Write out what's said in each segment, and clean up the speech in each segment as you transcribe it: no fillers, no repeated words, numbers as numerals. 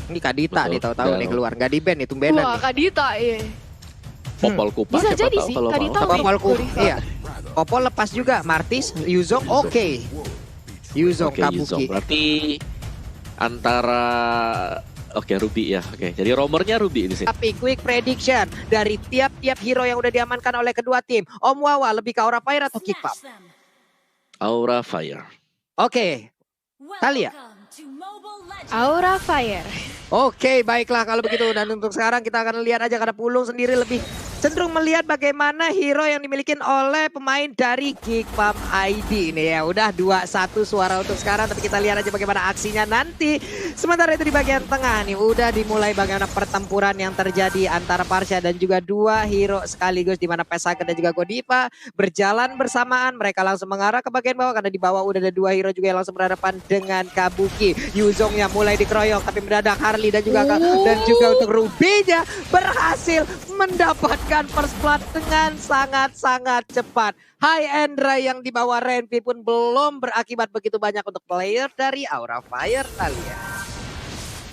Ini Kadita nih tahu-tahu nih Dan keluar. Nggak di-ban itu benan Wah, nih. Kadita, iya. Popol Kupa Bisa siapa jadi tahu sih, kalau Kadita mau. main Popolku, Godiva. iya. Popol lepas juga, Martis, Yuzong oke. Yuzong Oke, Yuzong. Kabuki. Berarti antara Ruby ya. Oke, jadi romernya Ruby di sini. Tapi quick prediction dari tiap-tiap hero yang udah diamankan oleh kedua tim. Om Wawa lebih ke Aura Fire atau Kick Pump? Aura Fire. Oke, Thalia. Aura Fire. Oke, baiklah kalau begitu. Dan untuk sekarang kita akan lihat aja karena Pulung sendiri lebih cenderung melihat bagaimana hero yang dimiliki oleh pemain dari Geek Pump ID ini ya. Udah 2-1 suara untuk sekarang, tapi kita lihat aja bagaimana aksinya nanti. Sementara itu di bagian tengah nih udah dimulai bagaimana pertempuran yang terjadi antara Parsha dan juga dua hero sekaligus di mana Pesaker dan juga Godiva berjalan bersamaan. Mereka langsung mengarah ke bagian bawah karena di bawah udah ada dua hero juga yang langsung berhadapan dengan Kabuki. Yuzong yang mulai dikeroyok tapi mendadak Harley dan juga untuk Ruby-nya berhasil mendapatkan first blood dengan sangat-sangat cepat. High Endra yang dibawa Renvi pun belum berakibat begitu banyak untuk player dari Aura Fire, Thalia.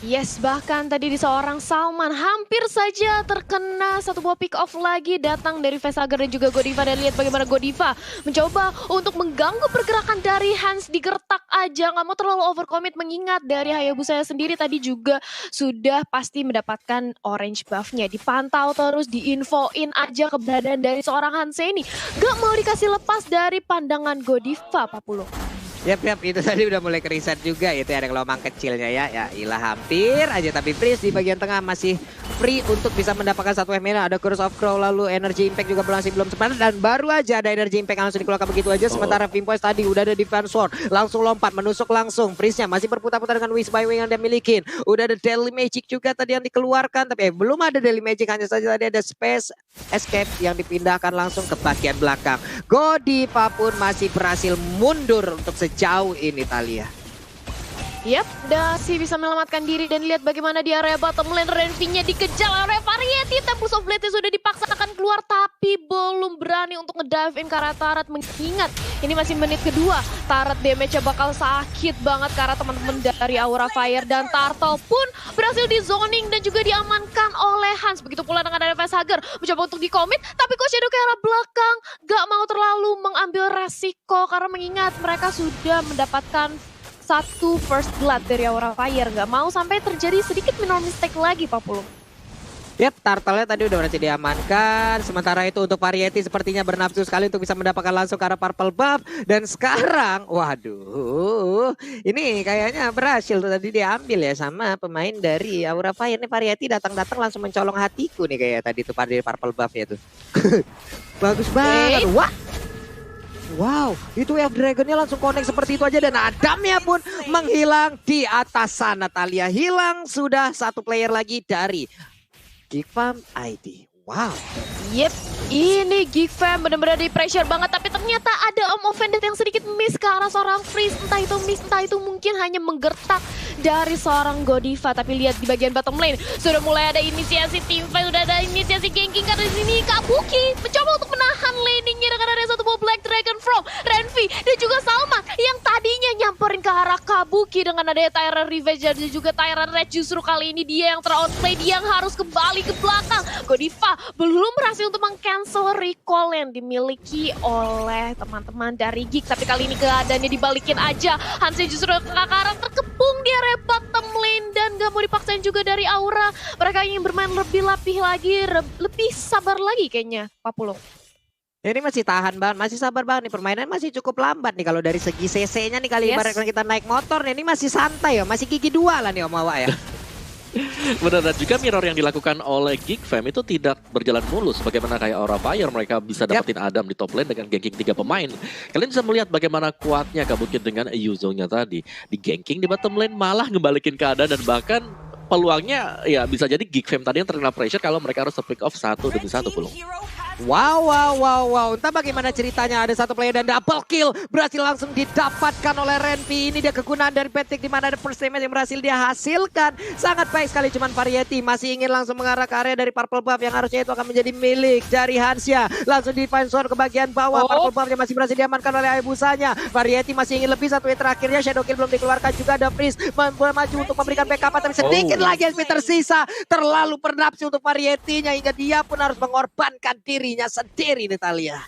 Yes, bahkan tadi di seorang Salman hampir saja terkena satu buah pick off lagi datang dari Vesager dan juga Godiva. Dan lihat bagaimana Godiva mencoba untuk mengganggu pergerakan dari Hans, digertak aja, nggak mau terlalu overcommit mengingat dari Hayabusa sendiri tadi juga sudah pasti mendapatkan orange buff-nya. Dipantau terus, diinfoin aja keberadaan dari seorang Hans ini. Gak mau dikasih lepas dari pandangan Godiva, Pak Pulung. Yap, itu tadi udah mulai keriset juga itu ada gelombang kecilnya ya. Ya ilah hampir aja tapi Freeze di bagian tengah masih free untuk bisa mendapatkan satu mana. Ada Curse of Crow lalu Energy Impact juga masih belum sempat dan baru aja ada Energy Impact langsung dikeluarkan begitu aja. Sementara Pimpoise tadi udah ada Defense Sword langsung lompat menusuk langsung. Freeze-nya masih berputar-putar dengan Wish by Wing yang dia miliki. Udah ada Daily Magic juga tadi yang dikeluarkan tapi belum ada Daily Magic, hanya saja tadi ada Space Escape yang dipindahkan langsung ke bagian belakang. Godiva pun masih berhasil mundur untuk sejauh ini, Thalia. Yap, Dasi bisa menyelamatkan diri dan lihat bagaimana di area bottom lane Renvi-nya dikejar oleh Variety. Tempus of Blade sudah dipaksakan keluar tapi belum berani untuk ngedive in ke arah Tarat mengingat ini masih menit kedua. Tarat damage-nya bakal sakit banget karena teman-teman dari Aura Fire dan Turtle pun berhasil di zoning dan juga diamankan oleh Hans. Begitu pula dengan ada Vesager mencoba untuk di-commit tapi kok Shadow ke arah belakang gak mau terlalu mengambil resiko karena mengingat mereka sudah mendapatkan satu first blood dari Aura Fire. Gak mau sampai terjadi sedikit minor mistake lagi, Pak Pulung. Yap, Turtle-nya tadi udah berhasil diamankan. Sementara itu untuk Variety sepertinya bernafsu sekali untuk bisa mendapatkan langsung ke arah purple buff. Dan sekarang, waduh, ini kayaknya berhasil tuh tadi diambil ya sama pemain dari Aura Fire. Ini Variety datang-datang langsung mencolong hatiku nih kayak tadi tuh pada purple buff-nya tuh. Bagus banget. Wah. Wow, itu Elf Dragon-nya langsung connect seperti itu aja dan Adamnya pun menghilang di atas sana. Thalia hilang, sudah satu player lagi dari Geek Pump ID. Wow. Yep, ini Geek Fam benar-benar di pressure banget tapi ternyata ada Om Offended yang sedikit miss ke arah seorang Freeze. Entah itu miss, entah itu mungkin hanya menggertak dari seorang Godiva. Tapi lihat di bagian bottom lane sudah mulai ada inisiasi teamfight, sudah ada inisiasi ganking karena di sini Kabuki mencoba untuk menahan laning-nya dengan ada satu buah Black Dragon from Renvi dan juga Salma yang tadinya nyamperin ke arah Kabuki dengan adanya Tyrant Revenge dan juga Tyrant Red. Justru kali ini dia yang teroutplay, dia yang harus kembali ke belakang. Godiva belum berhasil untuk meng-cancel recall yang dimiliki oleh teman-teman dari Geek. Tapi kali ini keadaannya dibalikin aja. Hansnya justru ke arah terkepung di area bottom lane dan gak mau dipaksain juga dari Aura. Mereka ingin bermain lebih lapih lagi, lebih sabar lagi kayaknya, Pak Pulung. Ini masih tahan banget, masih sabar banget nih, permainan masih cukup lambat nih kalau dari segi CC-nya nih kali ibarat kalau kita naik motor nih, ini masih santai ya, masih gigi dua lah nih Om Wawa ya. Benar, dan juga mirror yang dilakukan oleh Geek Fam itu tidak berjalan mulus. Bagaimana kayak Aura Fire mereka bisa dapetin Adam di top lane dengan ganking 3 pemain. Kalian bisa melihat bagaimana kuatnya Kabuki dengan Yuzongnya tadi. Di ganking di bottom lane malah ngebalikin keadaan dan bahkan peluangnya ya bisa jadi Geek Fam tadi yang terkena pressure kalau mereka harus pick off satu demi satu Pulung. Wow. Entah bagaimana ceritanya, ada satu player dan double kill berhasil langsung didapatkan oleh Renpi. Ini dia kegunaan dari Patrick di mana ada first damage yang berhasil dia hasilkan. Sangat baik sekali, cuman Variety masih ingin langsung mengarah ke area dari Purple Buff yang harusnya itu akan menjadi milik dari Hansya. Langsung di find zone ke bagian bawah. Purple Buff yang masih berhasil diamankan oleh Ayabusanya. Variety masih ingin lebih, satu hit terakhirnya Shadow Kill belum dikeluarkan juga, ada Freeze maju untuk memberikan backup, tapi sedikit lagi SP tersisa. Terlalu bernapsi untuk Variety-nya hingga dia pun harus mengorbankan dirinya sendiri, Natalia.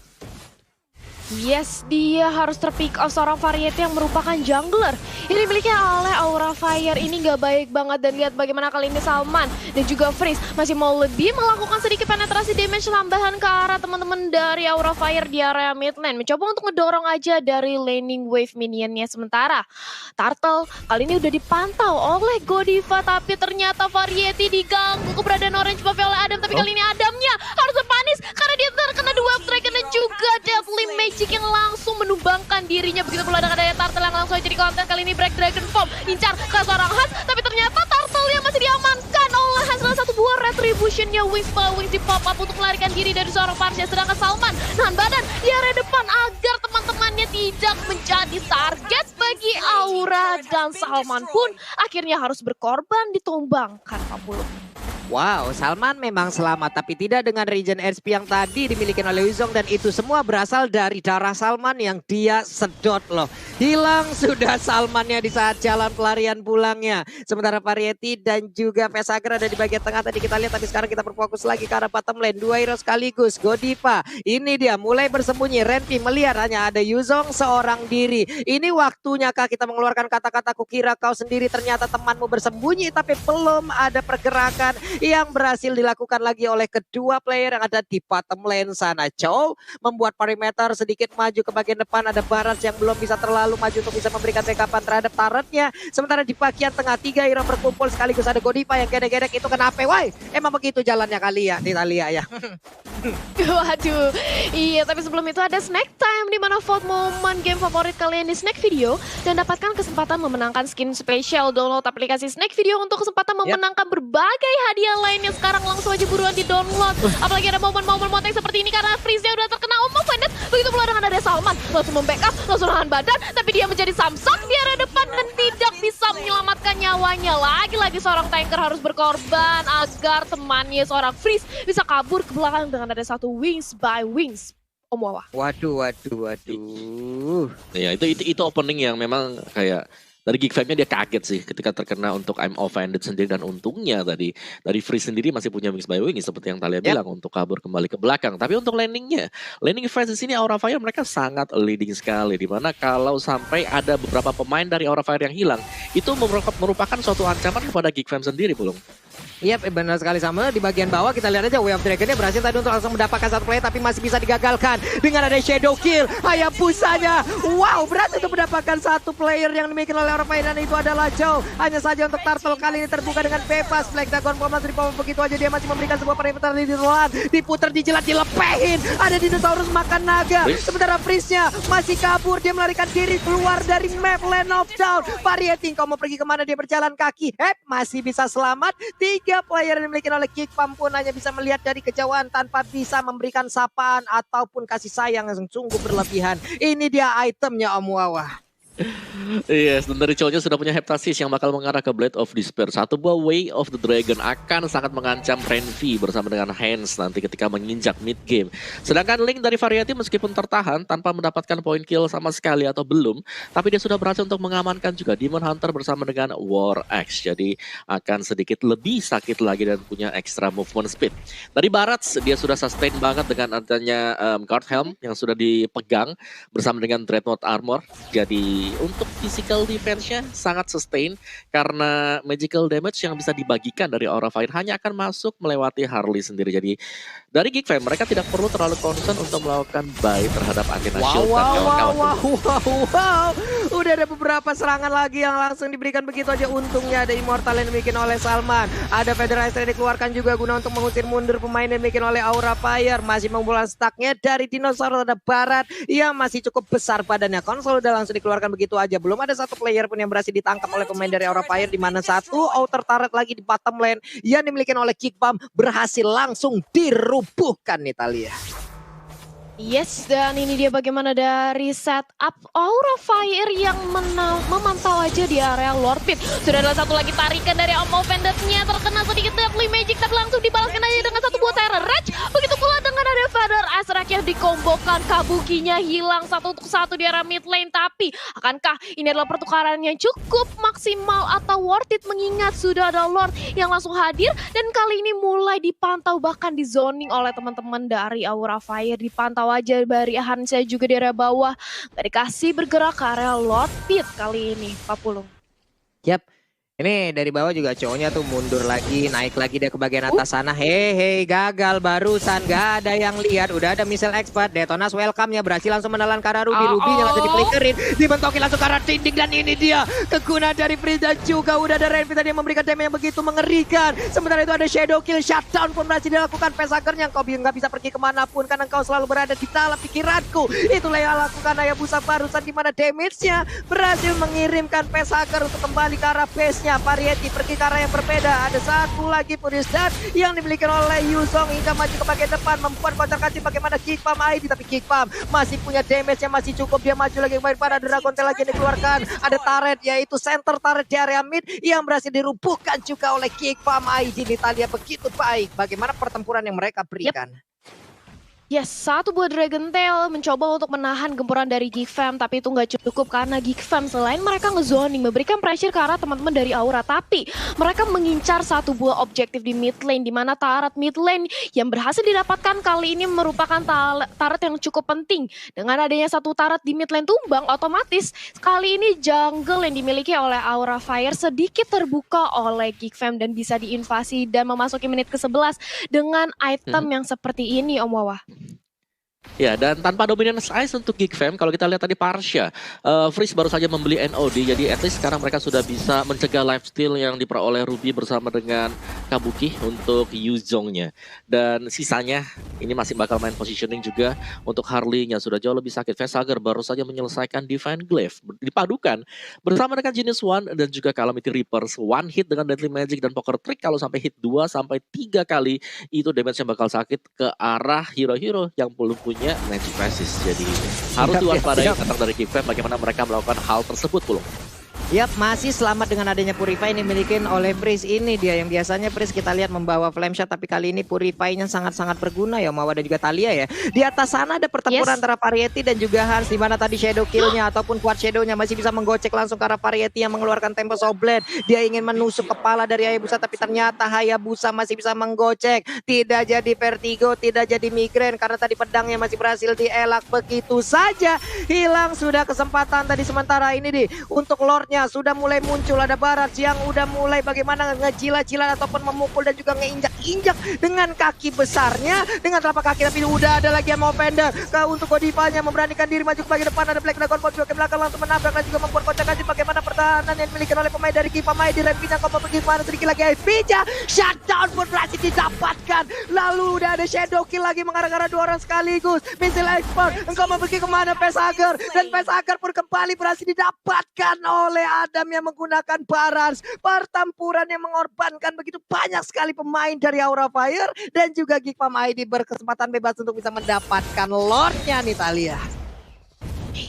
Yes, dia harus terpick off seorang Variety yang merupakan jungler. Ini dimiliki oleh Aura Fire, ini gak baik banget. Dan lihat bagaimana kali ini Salman dan juga Freeze masih mau lebih melakukan sedikit penetrasi damage tambahan ke arah teman-teman dari Aura Fire di area mid lane. Mencoba untuk ngedorong aja dari laning wave minionnya. Sementara Turtle kali ini udah dipantau oleh Godiva, tapi ternyata Variety diganggu keberadaan Orange Buff oleh Adam. Tapi kali ini Adamnya harus berpanis karena dia terkena dua Dragon dan juga Deadly Magic yang langsung menumbangkan dirinya. Begitu pula dengan adanya Turtle yang langsung jadi konten. Kali ini Break Dragon Form incar ke seorang Hans, tapi ternyata Turtle yang masih diamankan oleh Hans. Salah satu buah Retribution-nya Wings di pop up untuk melarikan diri dari seorang Parsha. Sedangkan Salman nahan badan di area depan agar teman-temannya tidak menjadi target bagi Aura. Dan Salman pun akhirnya harus berkorban ditumbangkan Pak Puluh. Wow, Salman memang selamat, tapi tidak dengan regen HP yang tadi dimiliki oleh Wizong, dan itu semua berasal dari darah Salman yang dia sedot loh. Hilang sudah Salmannya di saat jalan pelarian pulangnya. Sementara Variety dan juga Vesager ada di bagian tengah tadi kita lihat, tapi sekarang kita berfokus lagi ke arah bottom lane. Dua hero sekaligus, Godiva. Ini dia mulai bersembunyi. Renpi melihat hanya ada Yuzong seorang diri. Ini waktunya kah kita mengeluarkan kata-kata kukira kau sendiri, ternyata temanmu bersembunyi, tapi belum ada pergerakan yang berhasil dilakukan lagi oleh kedua player yang ada di bottom lane sana. Chow membuat perimeter sedikit maju ke bagian depan, ada Barat yang belum bisa terlalu maju untuk bisa memberikan backupan terhadap turretnya. Sementara di bagian tengah tiga hero berkumpul sekaligus, ada Godiva yang gedek-gedek, itu kenapa? Why? Emang begitu jalannya kali ya, Italia ya. Waduh, iya, tapi sebelum itu ada snack time di mana vote momen game favorit kalian di snack video dan dapatkan kesempatan memenangkan skin spesial. Download aplikasi snack video untuk kesempatan memenangkan berbagai hadiah lainnya. Sekarang langsung aja buruan di download. Apalagi ada momen-momen motek seperti ini karena Freeze-nya udah terkena offended. Begitu pula dengan ada Salman langsung membackup, langsung nahan badan, tapi dia menjadi samsak di area depan dan tidak bisa menyelamatkan nyawanya. Lagi-lagi seorang tanker harus berkorban agar temannya seorang Freeze bisa kabur ke belakang dengan ada satu Wings by Wings. Om Wawa. Waduh. Ya, itu opening yang memang kayak dari Geek Fam-nya dia kaget sih ketika terkena untuk I'm Offended sendiri, dan untungnya tadi dari Freeze sendiri masih punya Wings by Wings seperti yang Talia bilang untuk kabur kembali ke belakang. Tapi untuk landing phase di sini Aura Fire mereka sangat leading sekali, dimana kalau sampai ada beberapa pemain dari Aura Fire yang hilang itu merupakan suatu ancaman kepada Geek Fam sendiri, Pulung. Iya, benar sekali. Sama di bagian bawah kita lihat aja Way of Dragon-nya berhasil tadi untuk langsung mendapatkan satu play, tapi masih bisa digagalkan dengan ada Shadow Kill. Hayabusanya, wow, berhasil untuk mendapatkan satu player yang dimiliki oleh Aura Fire, dan itu adalah Chow. Hanya saja untuk Turtle kali ini terbuka dengan bebas. Black Dragon Bomb masih dipompa begitu aja, dia masih memberikan sebuah perimeter di luar, diputer, dijelat, dilepehin. Ada dinosaurus makan naga. Sementara Freeze-nya masih kabur, dia melarikan diri keluar dari map Land of Down. Variety, kau mau pergi kemana? Dia berjalan kaki. Masih bisa selamat. Tiga player yang dimiliki oleh Geek Fam pun hanya bisa melihat dari kejauhan tanpa bisa memberikan sapaan ataupun kasih sayang yang sungguh berlebihan. Ini dia itemnya Om Wawa. Yes, dan dari Chow-nya sudah punya Heptasis yang bakal mengarah ke Blade of Despair. Satu buah Way of the Dragon akan sangat mengancam Renvi bersama dengan Hans nanti ketika menginjak mid game. Sedangkan Link dari Variety meskipun tertahan tanpa mendapatkan point kill sama sekali atau belum, tapi dia sudah berhasil untuk mengamankan juga Demon Hunter bersama dengan War Axe. Jadi akan sedikit lebih sakit lagi dan punya extra movement speed. Dari Barat dia sudah sustain banget dengan adanya Guard Helm yang sudah dipegang bersama dengan Dreadnought Armor. Jadi untuk physical defense-nya sangat sustain karena magical damage yang bisa dibagikan dari Aura Fire hanya akan masuk melewati Harley sendiri. Jadi dari Geek Fam mereka tidak perlu terlalu concern untuk melakukan buy terhadap Athena Shield dan kawan-kawan. Wow. Udah ada beberapa serangan lagi yang langsung diberikan begitu aja. Untungnya ada Immortal yang dibikin oleh Salman. Ada Federation yang dikeluarkan juga guna untuk mengusir mundur pemain yang dibikin oleh Aura Fire. Masih mengumpulkan stacknya dari dinosaurus. Ada Barat yang masih cukup besar badannya. Konsol udah langsung dikeluarkan begitu aja. Belum ada satu player pun yang berhasil ditangkap oleh pemain dari Aura Fire, di mana satu outer turret lagi di bottom lane yang dimiliki oleh Kickbomb berhasil langsung dirubuhkan Nitalia. Yes, dan ini dia bagaimana dari setup Aura Fire yang memantau aja di area Lord Pit. Sudah ada satu lagi tarikan dari Om Offender-nya, terkena sedikit Deadly Magic, tapi langsung dibalaskan aja dengan satu buah Terror Rage. Begitu pula dengan ada Feather Azrak yang dikombokan, Kabukinya hilang satu untuk satu di area mid lane. Tapi akankah ini adalah pertukaran yang cukup maksimal atau worth it, mengingat sudah ada Lord yang langsung hadir, dan kali ini mulai dipantau bahkan di zoning oleh teman-teman dari Aura Fire. Dipantau aja dari Hansa juga di area bawah, gak dikasih bergerak ke area Lord Pit kali ini Pak Pulung. Yap. Ini dari bawah juga cowoknya tuh mundur lagi, naik lagi dia ke bagian atas sana. Hei, gagal barusan, gak ada yang lihat. Udah ada missile expert, Detonas welcome-nya berhasil langsung menelan ke arah Ruby. Ruby-nya langsung dipelikerin, dibentokin langsung ke arah dinding, dan ini dia keguna dari Freeze dan juga udah ada Renvi tadi yang memberikan damage yang begitu mengerikan. Sementara itu ada Shadow Kill, shutdown pun berhasil dilakukan. Pesakernya engkau nggak bisa pergi kemanapun karena engkau selalu berada di dalam pikiranku. Itulah yang lakukan Hayabusa barusan, di mana damage-nya berhasil mengirimkan Pesaker untuk kembali ke arah base. Variety pergi ke arah yang berbeda. Ada satu lagi Puristan yang dimiliki oleh Yuzong hingga maju ke bagian depan, membuat kocar kacir bagaimana Kickbomb ID. Tapi Kickbomb masih punya damage yang masih cukup, dia maju lagi kembali pada Dragon Tail lagi yang dikeluarkan. Ada turret, yaitu center turret di area mid yang berhasil dirubuhkan juga oleh Kickbomb ID. Italia begitu baik bagaimana pertempuran yang mereka berikan. Yes, satu buah Dragon Tail mencoba untuk menahan gempuran dari Geek Fam, tapi itu nggak cukup karena Geek Fam selain mereka ngezoning, memberikan pressure ke arah teman-teman dari Aura, tapi mereka mengincar satu buah objektif di mid lane, di mana turret mid lane yang berhasil didapatkan kali ini merupakan turret yang cukup penting. Dengan adanya satu turret di mid lane tumbang, otomatis kali ini jungle yang dimiliki oleh Aura Fire sedikit terbuka oleh Geek Fam dan bisa diinvasi dan memasuki menit ke-11 dengan item yang seperti ini, Om Wawa. Ya, dan tanpa dominance ice untuk Geek Fam, kalau kita lihat tadi Parsha, Freeze baru saja membeli NOD, jadi at least sekarang mereka sudah bisa mencegah lifesteal yang diperoleh Ruby bersama dengan Kabuki untuk Yuzongnya. Dan sisanya, ini masih bakal main positioning juga untuk Harley-nya, sudah jauh lebih sakit. Vesager baru saja menyelesaikan Divine Glaive, dipadukan bersama dengan Genius One dan juga Calamity Reapers. One hit dengan Deadly Magic dan Poker Trick, kalau sampai hit 2-3 kali, itu damage-nya bakal sakit ke arah hero-hero yang belum punya Magic Resist. Jadi harus diwaspadai datang dari Geek Fam bagaimana mereka melakukan hal tersebut, Pulung. Yap, masih selamat dengan adanya Purify yang dimiliki oleh Freeze. Ini dia yang biasanya Freeze kita lihat membawa Flame Shot, tapi kali ini Purify-nya sangat-sangat berguna ya, Mawa dan juga Talia ya. Di atas sana ada pertempuran antara Variety dan juga Hans, di mana tadi Shadow Kill-nya ataupun Quad Shadow-nya masih bisa menggocek langsung ke arah Variety yang mengeluarkan Tempest of Blade. Dia ingin menusuk kepala dari Hayabusa, tapi ternyata Hayabusa masih bisa menggocek. Tidak jadi Vertigo, tidak jadi Migraine karena tadi pedangnya masih berhasil dielak begitu saja. Hilang sudah kesempatan tadi, sementara ini nih untuk Lord-nya sudah mulai muncul. Ada Barat yang udah mulai bagaimana ngejilat-jilat ataupun memukul dan juga ngeinjak-injak dengan kaki besarnya, dengan telapak kaki. Tapi udah ada lagi yang mau Offender untuk Godiva-nya memberanikan diri maju ke bagian depan. Ada Black Dragon juga ke belakang langsung menabrak dan juga membuat kocak-kacir bagaimana pertahanan yang dimiliki oleh pemain dari Kipamai. Di Renpina kau pergi kemana sedikit lagi Evija, shutdown pun berhasil didapatkan. Lalu udah ada Shadow Kill lagi mengarah-arah dua orang sekaligus. Missile Expert, engkau mau pergi kemana Pesager, dan Pesager pun kembali berhasil didapatkan oleh Adam yang menggunakan Barans. Pertempuran yang mengorbankan begitu banyak sekali pemain dari Aura Fire dan juga Geekfam ID berkesempatan bebas untuk bisa mendapatkan Lord-nya nih, Talia.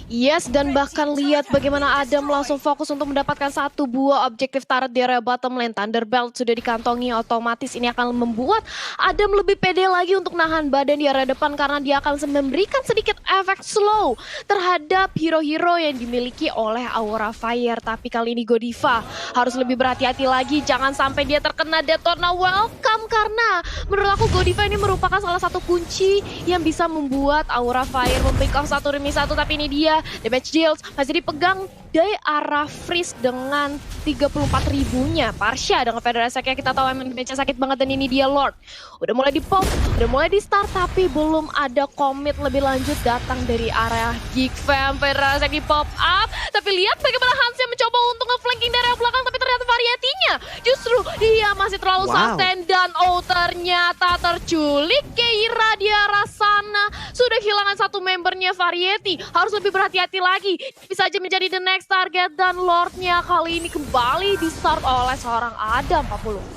Yes, dan bahkan lihat bagaimana Adam langsung fokus untuk mendapatkan satu buah objektif turret di area bottom lane. Thunderbelt sudah dikantongi, otomatis ini akan membuat Adam lebih pede lagi untuk nahan badan di area depan karena dia akan memberikan sedikit efek slow terhadap hero-hero yang dimiliki oleh Aura Fire. Tapi kali ini Godiva harus lebih berhati-hati lagi, jangan sampai dia terkena Detona Welcome, karena menurut aku Godiva ini merupakan salah satu kunci yang bisa membuat Aura Fire mempick off 1-1. Tapi ini dia damage deals masih dipegang dari arah Freeze dengan 34.000-nya. Parsha dengan Federasi Sakya kita tahu emang damage-nya sakit banget, dan ini dia Lord. Udah mulai di pop, udah mulai di start, tapi belum ada komit lebih lanjut datang dari area Geek Fam. Federasi Sakya di pop up, tapi lihat bagaimana Hans yang mencoba untuk nge-flanking dari arah belakang, tapi ternyata Variety-nya justru justru dia masih terlalu sustain dan ternyata terculik. Keira di arah sana sudah kehilangan satu membernya. Variety harus lebih berhati-hati lagi. Bisa aja menjadi the next target dan Lordnya kali ini kembali di start oleh seorang Adam 40.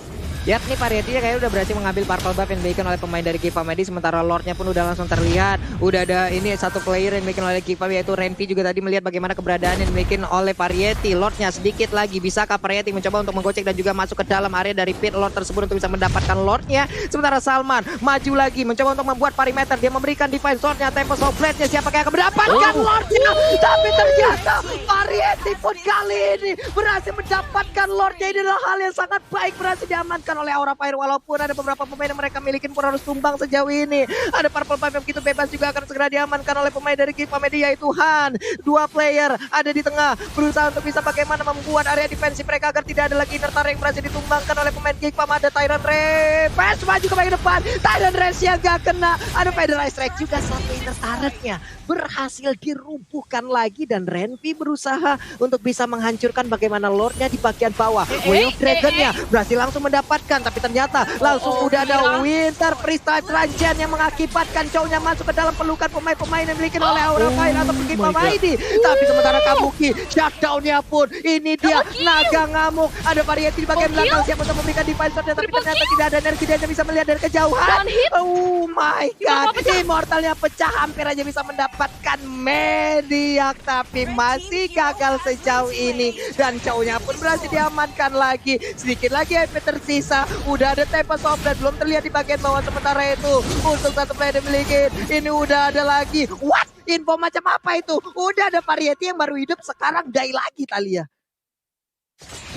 Yap, nih Variety kayaknya udah berhasil mengambil purple buff yang diberikan oleh pemain dari Gigfam ID. Sementara Lordnya pun udah langsung terlihat. Udah ada ini satu player yang diberikan oleh Gigfam, yaitu Renvi juga tadi melihat bagaimana keberadaan yang diberikan oleh Variety. Lordnya sedikit lagi, bisakah Variety mencoba untuk menggocek dan juga masuk ke dalam area dari pit Lord tersebut untuk bisa mendapatkan Lordnya. Sementara Salman maju lagi, mencoba untuk membuat perimeter. Dia memberikan defense Lordnya, Tempest of Blade-nya. Siapa yang akan mendapatkan Lordnya? Tapi ternyata Variety pun kali ini berhasil mendapatkan Lordnya. Ini adalah hal yang sangat baik, berhasil diamankan oleh Aura Fire. Walaupun ada beberapa pemain yang mereka miliki pun harus tumbang sejauh ini. Ada purple buff yang begitu bebas juga akan segera diamankan oleh pemain dari Gigfam ID, yaitu Han. Dua player ada di tengah berusaha untuk bisa bagaimana membuat area defensif mereka agar tidak ada lagi inner turret yang berhasil ditumbangkan oleh pemain Gigfam. Ada Tyrant Reverse maju ke bagian depan. Tyrant Reverse yang gak kena. Ada Federal Strike juga, satu inner turretnya berhasil dirumpuhkan lagi dan Renvi berusaha untuk bisa menghancurkan bagaimana Lordnya di bagian bawah. Will Dragon-nya berhasil langsung mendapatkan, tapi ternyata langsung udah ada Winter Freestyle Transition yang mengakibatkan cowoknya masuk ke dalam pelukan pemain-pemain yang dimiliki oleh Aura Fire atau Gigfam ID. Tapi sementara Kabuki shutdown-nya pun ini dia naga ngamuk. Ada Variety di bagian belakang siap untuk memberikan defense, tapi ternyata tidak ada energi, dia hanya bisa melihat dari kejauhan. Oh my god, Immortalnya pecah, hampir aja bisa mendapatkan Mediak, tapi masih gagal sejauh ini. Dan cowoknya pun berhasil diamankan lagi. Sedikit lagi HP tersisa. Udah ada Tempest of Blade, belum terlihat di bagian bawah. Sementara itu untuk satu player dimiliki, ini udah ada lagi. What? Info macam apa itu? Udah ada Variety yang baru hidup, sekarang die lagi Thalia.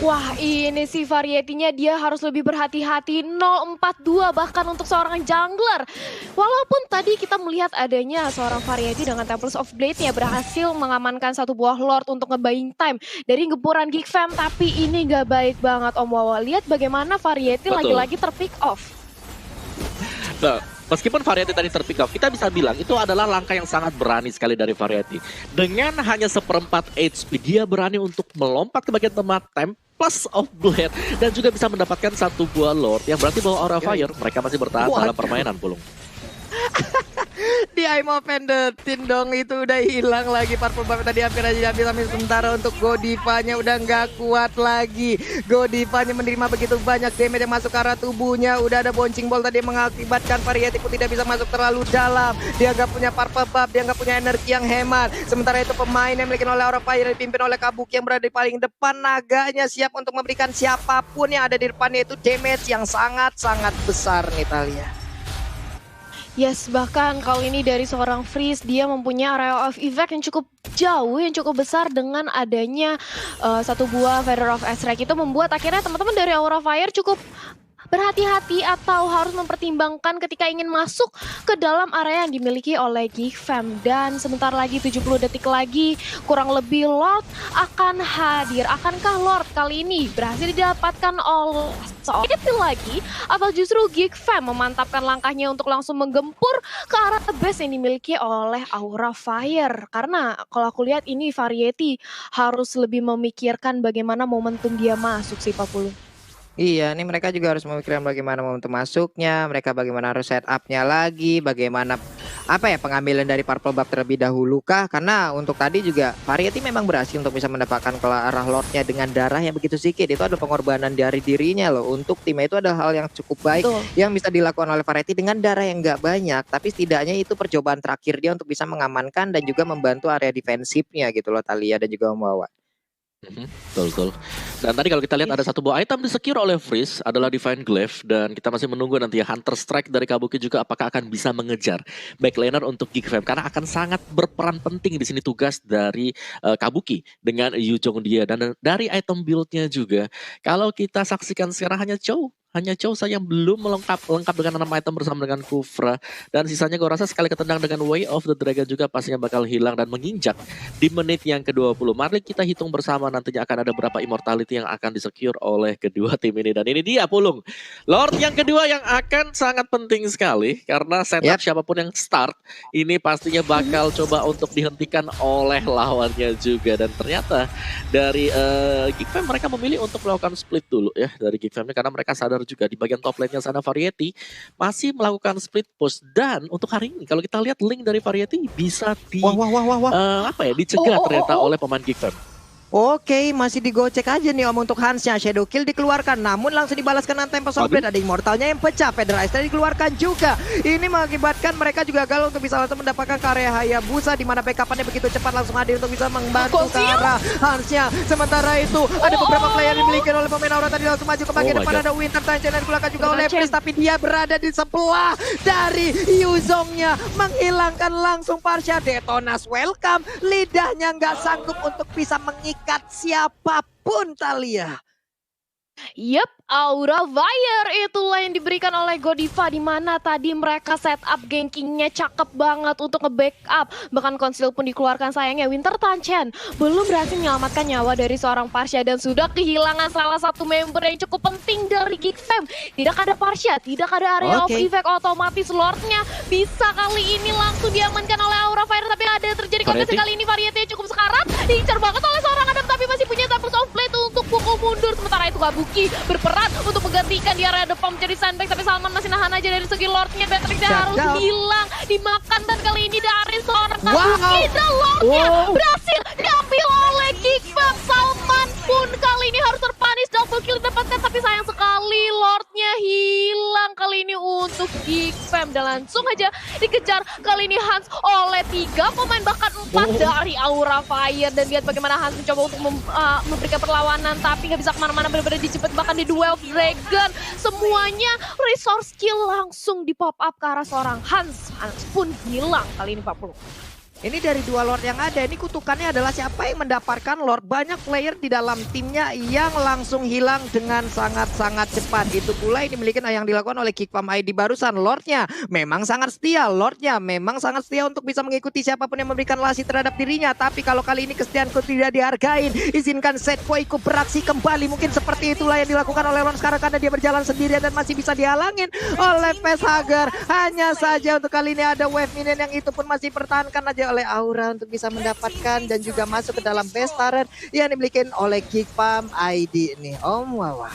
Wah, ini sih Variety-nya dia harus lebih berhati-hati. 0-4-2 bahkan untuk seorang jungler. Walaupun tadi kita melihat adanya seorang Variety dengan Tempest of Blade-nya berhasil mengamankan satu buah Lord untuk nge-buying time dari gempuran Gigfam, tapi ini gak baik banget Om Wawa. Lihat bagaimana Variety lagi-lagi terpick off. Nah, meskipun Variety tadi terpick off, kita bisa bilang itu adalah langkah yang sangat berani sekali dari Variety. Dengan hanya seperempat HP, dia berani untuk melompat ke bagian tengah Tempest of Blade dan juga bisa mendapatkan satu buah Lord yang berarti bahwa Aura Fire mereka masih bertahan dalam permainan, Pulung. Di I'm offended dong, itu udah hilang lagi purple buff tadi, hampir aja diambil. Sampai sementara untuk Godiva-nya udah nggak kuat lagi. Godiva-nya menerima begitu banyak damage yang masuk ke arah tubuhnya. Udah ada bouncing ball tadi yang mengakibatkan Variety pun tidak bisa masuk terlalu dalam. Dia nggak punya purple buff, dia nggak punya energi yang hemat. Sementara itu pemain yang dimiliki oleh Aura Fire dipimpin oleh Kabuki yang berada di paling depan. Naganya siap untuk memberikan siapapun yang ada di depannya itu damage yang sangat-sangat besar nih Thalia. Yes, bahkan kali ini dari seorang Freeze, dia mempunyai area of effect yang cukup jauh, yang cukup besar dengan adanya satu buah Feather of Strike. Itu membuat akhirnya teman-teman dari Aura Fire cukup berhati-hati atau harus mempertimbangkan ketika ingin masuk ke dalam area yang dimiliki oleh Gigfam. Dan sebentar lagi 70 detik lagi kurang lebih Lord akan hadir. Akankah Lord kali ini berhasil didapatkan oleh seorang lagi atau justru Gigfam memantapkan langkahnya untuk langsung menggempur ke arah base yang dimiliki oleh Aura Fire? Karena kalau aku lihat ini Variety harus lebih memikirkan bagaimana momentum dia masuk sih Pak Pulung. Iya, ini mereka juga harus memikirkan bagaimana momentum masuknya, mereka bagaimana harus setupnya lagi, bagaimana pengambilan dari purple buff terlebih dahulu kah? Karena untuk tadi juga Variety memang berhasil untuk bisa mendapatkan ke arah Lordnya dengan darah yang begitu sedikit. Itu adalah pengorbanan dari dirinya loh. Untuk timnya itu ada hal yang cukup baik yang bisa dilakukan oleh Variety dengan darah yang nggak banyak. Tapi setidaknya itu percobaan terakhir dia untuk bisa mengamankan dan juga membantu area defensifnya gitu loh Thalia dan juga membawa. Betul. Dan tadi kalau kita lihat ada satu buah item di-secure oleh Freeze adalah Divine Glaive, dan kita masih menunggu nanti Hunter Strike dari Kabuki juga apakah akan bisa mengejar backlaner untuk Gigfam, karena akan sangat berperan penting di sini tugas dari Kabuki dengan Yu Jong dia. Dan dari item build-nya juga kalau kita saksikan sekarang hanya Chow hanya Chow saja yang belum lengkap dengan 6 item bersama dengan Kufra. Dan sisanya gue rasa sekali ketendang dengan Way of the Dragon juga pastinya bakal hilang dan menginjak di menit yang ke-20. Mari kita hitung bersama nantinya akan ada berapa immortality yang akan disecure oleh kedua tim ini. Dan ini dia Pulung, Lord yang kedua yang akan sangat penting sekali. Karena setup siapapun yang start, ini pastinya bakal coba untuk dihentikan oleh lawannya juga. Dan ternyata dari Geek Fam mereka memilih untuk melakukan split dulu ya dari Geek Fam, karena mereka sadar juga di bagian top lane-nya sana Variety masih melakukan split push. Dan untuk hari ini kalau kita lihat link dari Variety bisa dicegah ternyata oleh pemain Geek Fam. Oke, masih digocek aja nih Om untuk Hansnya. Shadow Kill dikeluarkan, namun langsung dibalaskan dengan Tempest of Blade. Ada Immortalnya yang pecah, Federal Ice dikeluarkan juga. Ini mengakibatkan mereka juga gagal untuk bisa langsung mendapatkan karya Hayabusa, di mana backup-nya begitu cepat langsung hadir untuk bisa membantu ke arah Hansnya. Sementara itu ada beberapa player yang dimiliki oleh pemain Aura tadi langsung maju ke bagian depan. Ada Winter Tanjana yang dikeluarkan juga oleh Priest, tapi dia berada di sebelah dari Yuzongnya, menghilangkan langsung Parsha. Detonas welcome, lidahnya nggak sanggup untuk bisa mengikat siapapun Thalia. Yep, Aura Fire itulah yang diberikan oleh Godiva, di mana tadi mereka setup gankingnya cakep banget untuk nge-backup. Bahkan Conceal pun dikeluarkan, sayangnya Winter Tanchen belum berhasil menyelamatkan nyawa dari seorang Parsha dan sudah kehilangan salah satu member yang cukup penting dari Geek Fam. Tidak ada Parsha, tidak ada area of effect, otomatis Lordnya bisa kali ini langsung diamankan oleh Aura Fire, tapi ada terjadi konflik kali ini. Variety cukup sekarat, diincar banget oleh seorang Adam, tapi masih punya Tempest of Blade untuk pukul mundur. Sementara itu Kabuki berperan untuk menggantikan di area depan menjadi sandbag, tapi Salman masih nahan aja dari segi Lordnya. Beatrixnya harus hilang, dimakan, dan kali ini dari seorang Kabuki dan Lordnya berhasil diambil oleh Geek Fam. Salman pun kali ini harus terpanis, double kill didapatkan, tapi sayang sekali Lordnya hilang kali ini untuk Geek Fam. Dan langsung aja dikejar kali ini Hans oleh 3 pemain, bahkan 4 dari Aura Fire. Dan lihat bagaimana Hans mencoba untuk memberikan perlawanan, tapi nggak bisa kemana-mana, benar-benar dijepit bahkan di duel Dragon. Semuanya resource skill langsung di pop up ke arah seorang Hans. Hans pun hilang kali ini 40. Ini dari 2 Lord yang ada, ini kutukannya adalah siapa yang mendapatkan Lord. Banyak player di dalam timnya yang langsung hilang dengan sangat-sangat cepat. Itu pula yang dimiliki yang dilakukan oleh Geek Fam ID barusan. Lordnya memang sangat setia, Lordnya memang sangat setia untuk bisa mengikuti siapapun yang memberikan lasi terhadap dirinya. Tapi kalau kali ini kesetiaanku tidak dihargain, izinkan Set Koiku beraksi kembali. Mungkin seperti itulah yang dilakukan oleh Lord sekarang, karena dia berjalan sendirian dan masih bisa dihalangin oleh Facehugger. Hanya saja untuk kali ini ada wave minion yang itu pun masih pertahankan aja oleh Aura untuk bisa mendapatkan dan juga masuk ke dalam base turret yang dimiliki oleh Geek Fam ID nih Om Wawa.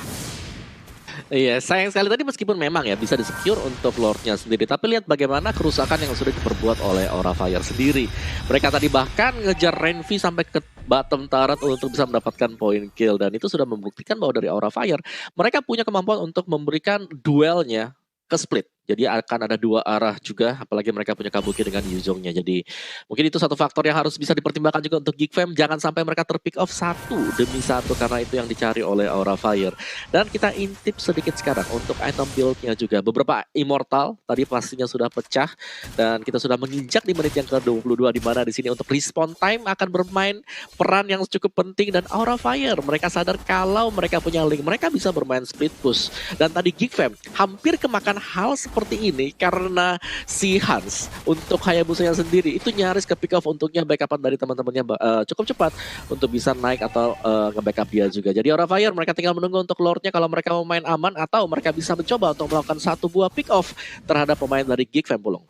Iya, sayang sekali tadi meskipun memang ya bisa di-secure untuk Lordnya sendiri, tapi lihat bagaimana kerusakan yang sudah diperbuat oleh Aura Fire sendiri. Mereka tadi bahkan ngejar Renvi sampai ke bottom turret untuk bisa mendapatkan point kill, dan itu sudah membuktikan bahwa dari Aura Fire mereka punya kemampuan untuk memberikan duelnya ke split. Jadi akan ada 2 arah juga, apalagi mereka punya Kabuki dengan Yuzongnya. Jadi mungkin itu satu faktor yang harus bisa dipertimbangkan juga untuk Geek Fam. Jangan sampai mereka terpick off 1 demi 1, karena itu yang dicari oleh Aura Fire. Dan kita intip sedikit sekarang untuk item build-nya juga. Beberapa Immortal tadi pastinya sudah pecah, dan kita sudah menginjak di menit yang ke-22, di mana di sini untuk respawn time akan bermain peran yang cukup penting. Dan Aura Fire mereka sadar kalau mereka punya link, mereka bisa bermain split push. Dan tadi Geek Fam hampir kemakan hal seperti ini karena si Hans untuk Hayabusanya sendiri itu nyaris ke pick off untuknya backupan dari teman-temannya cukup cepat untuk bisa naik atau nge-backup dia juga. Jadi Aura Fire mereka tinggal menunggu untuk Lordnya kalau mereka mau main aman, atau mereka bisa mencoba untuk melakukan 1 buah pick off terhadap pemain dari Geek Fam Pulung.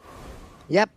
Yap.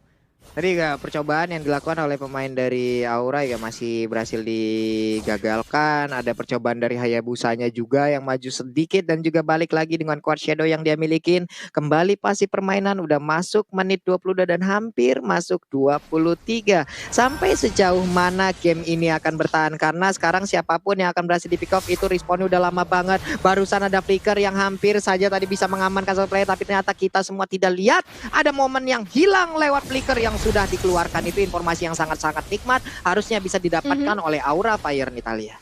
Tadi percobaan yang dilakukan oleh pemain dari Aura ya masih berhasil digagalkan. Ada percobaan dari Hayabusanya juga yang maju sedikit dan juga balik lagi dengan Quad Shadow yang dia milikin. Kembali pasti permainan udah masuk menit 22 dan hampir masuk 23. Sampai sejauh mana game ini akan bertahan, karena sekarang siapapun yang akan berhasil di pick off itu respawnnya udah lama banget. Barusan ada Flicker yang hampir saja tadi bisa mengamankan satu player, tapi ternyata kita semua tidak lihat ada momen yang hilang lewat Flicker yang sudah dikeluarkan. Itu informasi yang sangat-sangat nikmat, harusnya bisa didapatkan oleh Aura Fire nih Thalia.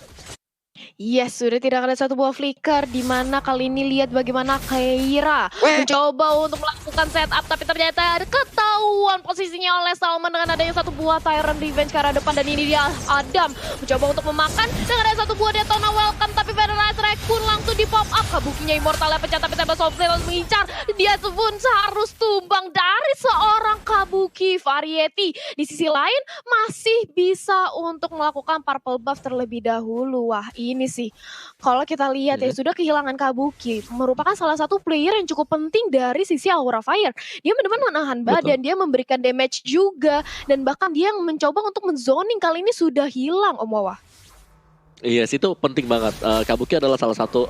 Yes, sudah tidak ada satu buah flicker, di mana kali ini lihat bagaimana Keira mencoba untuk melakukan setup, tapi ternyata ketahuan posisinya oleh Salman dengan adanya satu buah Tyrant Revenge ke arah depan. Dan ini dia Adam mencoba untuk memakan dengan ada satu buah Detona Welcome, tapi Fenerbahce Rek pun langsung di pop up. Kabukinya Immortalnya pecah tapi Tembak Softplay langsung mengincar. Dia pun harus tumbang dari seorang Kabuki Variety. Di sisi lain masih bisa untuk melakukan purple buff terlebih dahulu. Wah ini sih kalau kita lihat ya sudah kehilangan Kabuki. Merupakan salah satu player yang cukup penting dari sisi Aura Fire. Dia benar-benar menahan badan, dia memberikan damage juga. Dan bahkan dia yang mencoba untuk menzoning kali ini sudah hilang Om Wawa. Yes, itu penting banget. Kabuki adalah salah satu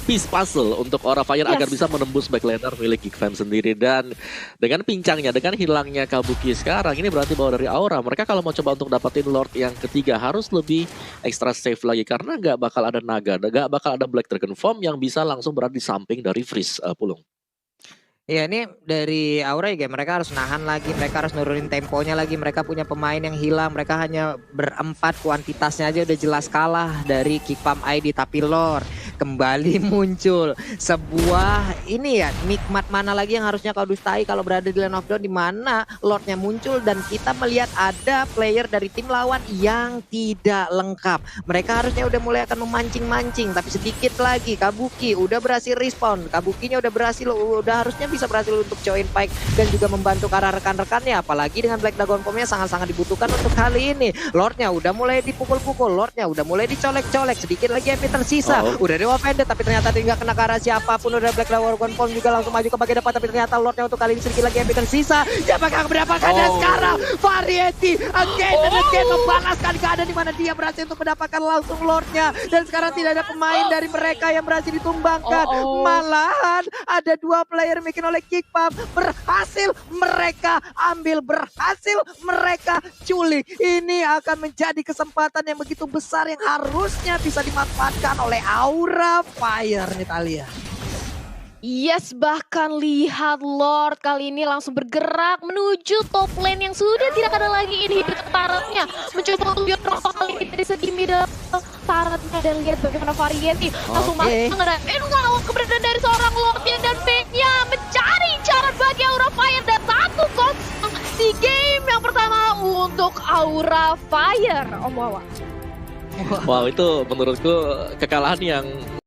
piece puzzle untuk Aura Fire agar bisa menembus backlaner milik Geek Fam sendiri. Dan dengan pincangnya, dengan hilangnya Kabuki sekarang, ini berarti bahwa dari Aura, mereka kalau mau coba untuk dapetin Lord yang ketiga harus lebih extra safe lagi. Karena nggak bakal ada naga, nggak bakal ada Black Dragon Form yang bisa langsung berada di samping dari Freeze, Pulung. Ya ini dari Aura ya mereka harus nahan lagi, mereka harus nurunin temponya lagi, mereka punya pemain yang hilang, mereka hanya berempat, kuantitasnya aja udah jelas kalah dari Geek Fam ID. Tapi Lord kembali muncul sebuah ini ya, nikmat mana lagi yang harusnya kau dustai kalau berada di Land of Dawn, di mana Lordnya muncul dan kita melihat ada player dari tim lawan yang tidak lengkap. Mereka harusnya udah mulai akan memancing-mancing, tapi sedikit lagi Kabuki udah berhasil respawn, Kabukinya udah berhasil, udah harusnya bisa berhasil untuk join fight dan juga membantu ke arah rekan-rekannya. Apalagi dengan Black Dragon Form-nya sangat-sangat dibutuhkan untuk kali ini. Lordnya udah mulai dipukul-pukul, Lordnya udah mulai dicolek-colek, sedikit lagi MP tersisa. Udah di offended tapi ternyata tidak kena ke arah siapapun. Udah Black Dragon Form juga langsung maju ke bagian depan, tapi ternyata Lordnya untuk kali ini sedikit lagi MP tersisa. Apakah mendapatkan dan sekarang Variety again dan again membalaskan keadaan di mana dia berhasil untuk mendapatkan langsung Lordnya. Dan sekarang tidak ada pemain dari mereka yang berhasil ditumbangkan. Malahan ada dua player bikin oleh Geek Fam, berhasil mereka ambil, berhasil mereka culik. Ini akan menjadi kesempatan yang begitu besar yang harusnya bisa dimanfaatkan oleh Aura Fire nih Thalia. Yes, bahkan lihat Lord kali ini langsung bergerak menuju top lane yang sudah tidak ada lagi inhibitor turretnya. Mencoba untuk drop kali ini dari segi middle turretnya dan lihat bagaimana Variety langsung masuk mengawal keberadaan dari seorang Lordnya dan Fake-nya mencari cara bagi Aura Fire dan 1-0 di game yang pertama untuk Aura Fire. Om Wawa. Wow, itu menurutku kekalahan yang